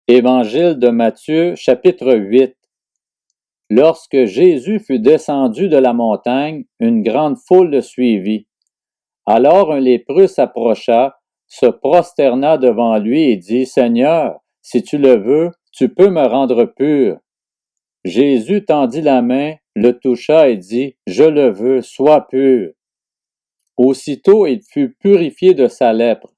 Évangile de Matthieu, chapitre 8. Lorsque Jésus fut descendu de la montagne, une grande foule le suivit. Alors un lépreux s'approcha, se prosterna devant lui et dit, « Seigneur, si tu le veux, tu peux me rendre pur. » Jésus tendit la main, le toucha et dit, « Je le veux, sois pur. » Aussitôt il fut purifié de sa lèpre.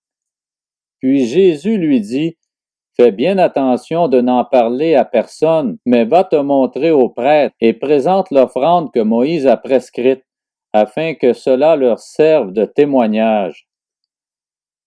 Puis Jésus lui dit, « Fais bien attention de n'en parler à personne, mais va te montrer au prêtre et présente l'offrande que Moïse a prescrite, afin que cela leur serve de témoignage. »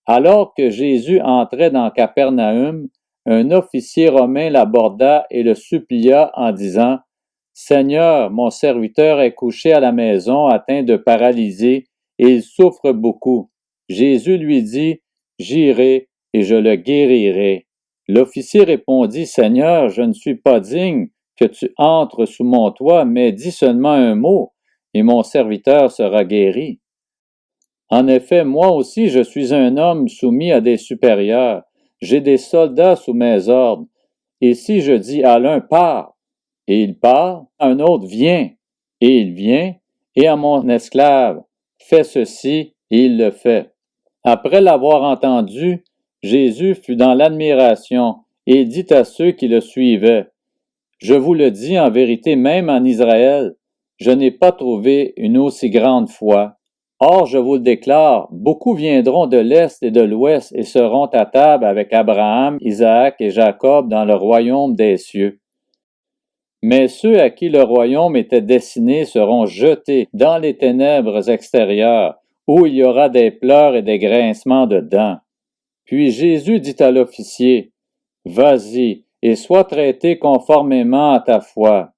Alors que Jésus entrait dans Capernaüm, un officier romain l'aborda et le supplia en disant, « Seigneur, mon serviteur est couché à la maison, atteint de paralysie, et il souffre beaucoup. » Jésus lui dit, « J'irai et je le guérirai. » L'officier répondit, « Seigneur, je ne suis pas digne que tu entres sous mon toit, mais dis seulement un mot, et mon serviteur sera guéri. En effet, moi aussi je suis un homme soumis à des supérieurs, j'ai des soldats sous mes ordres, et si je dis à l'un, pars, et il part, à un autre, viens, et il vient, et à mon esclave, fais ceci, et il le fait. » Après l'avoir entendu, Jésus fut dans l'admiration, et dit à ceux qui le suivaient, « Je vous le dis en vérité, même en Israël, je n'ai pas trouvé une aussi grande foi. Or, je vous le déclare, beaucoup viendront de l'Est et de l'Ouest et seront à table avec Abraham, Isaac et Jacob dans le royaume des cieux. Mais ceux à qui le royaume était destiné seront jetés dans les ténèbres extérieures, où il y aura des pleurs et des grincements de dents. » Puis Jésus dit à l'officier, « Vas-y, et sois traité conformément à ta foi. »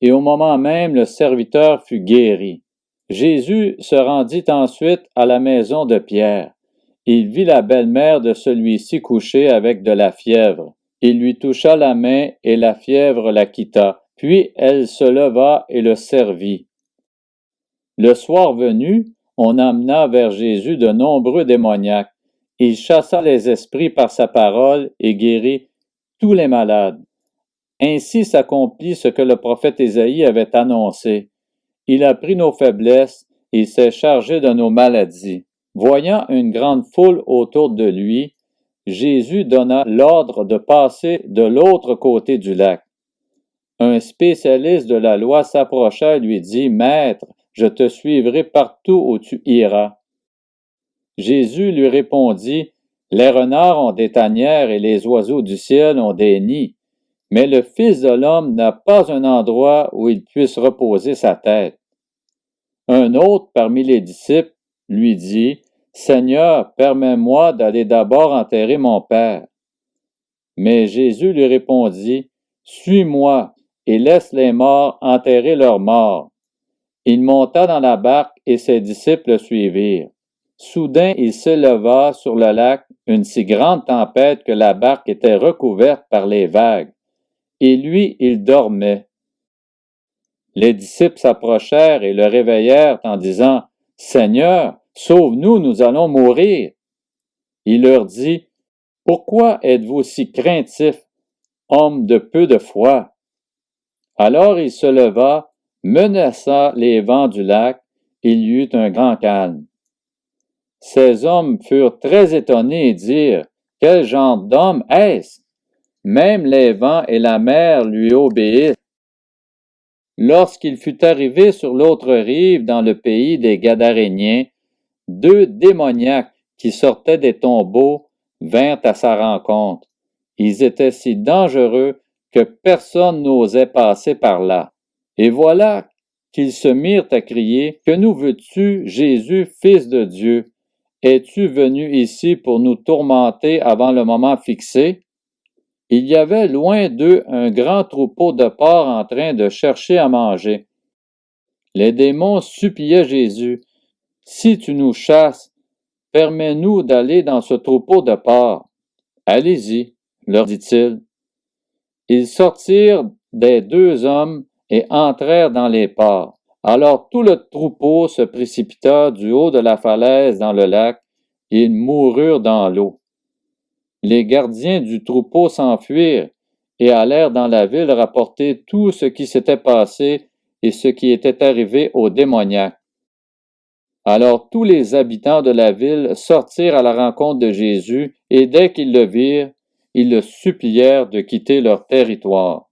Et au moment même, le serviteur fut guéri. Jésus se rendit ensuite à la maison de Pierre. Il vit la belle-mère de celui-ci couchée avec de la fièvre. Il lui toucha la main et la fièvre la quitta. Puis elle se leva et le servit. Le soir venu, on amena vers Jésus de nombreux démoniaques. Il chassa les esprits par sa parole et guérit tous les malades. Ainsi s'accomplit ce que le prophète Ésaïe avait annoncé. Il a pris nos faiblesses, il s'est chargé de nos maladies. Voyant une grande foule autour de lui, Jésus donna l'ordre de passer de l'autre côté du lac. Un spécialiste de la loi s'approcha et lui dit, « Maître, je te suivrai partout où tu iras. » Jésus lui répondit, « Les renards ont des tanières et les oiseaux du ciel ont des nids, mais le Fils de l'homme n'a pas un endroit où il puisse reposer sa tête. » Un autre parmi les disciples lui dit, « Seigneur, permets-moi d'aller d'abord enterrer mon Père. » Mais Jésus lui répondit, « Suis-moi et laisse les morts enterrer leurs morts. » Il monta dans la barque et ses disciples le suivirent. Soudain, il s'éleva sur le lac une si grande tempête que la barque était recouverte par les vagues. Et lui, il dormait. Les disciples s'approchèrent et le réveillèrent en disant, « Seigneur, sauve-nous, nous allons mourir. » Il leur dit, « Pourquoi êtes-vous si craintifs, hommes de peu de foi? » Alors il se leva, menaça les vents du lac, il y eut un grand calme. Ces hommes furent très étonnés et dirent, « Quel genre d'homme est-ce? Même les vents et la mer lui obéissent. » Lorsqu'il fut arrivé sur l'autre rive dans le pays des Gadaréniens, deux démoniaques qui sortaient des tombeaux vinrent à sa rencontre. Ils étaient si dangereux que personne n'osait passer par là. Et voilà qu'ils se mirent à crier, « Que nous veux-tu, Jésus, Fils de Dieu? Es-tu venu ici pour nous tourmenter avant le moment fixé? » Il y avait loin d'eux un grand troupeau de porcs en train de chercher à manger. Les démons suppliaient Jésus, « Si tu nous chasses, permets-nous d'aller dans ce troupeau de porcs. » « Allez-y, » leur dit-il. Ils sortirent des deux hommes et entrèrent dans les porcs. Alors tout le troupeau se précipita du haut de la falaise dans le lac, et ils moururent dans l'eau. Les gardiens du troupeau s'enfuirent et allèrent dans la ville rapporter tout ce qui s'était passé et ce qui était arrivé au démoniaque. Alors tous les habitants de la ville sortirent à la rencontre de Jésus, et dès qu'ils le virent, ils le supplièrent de quitter leur territoire.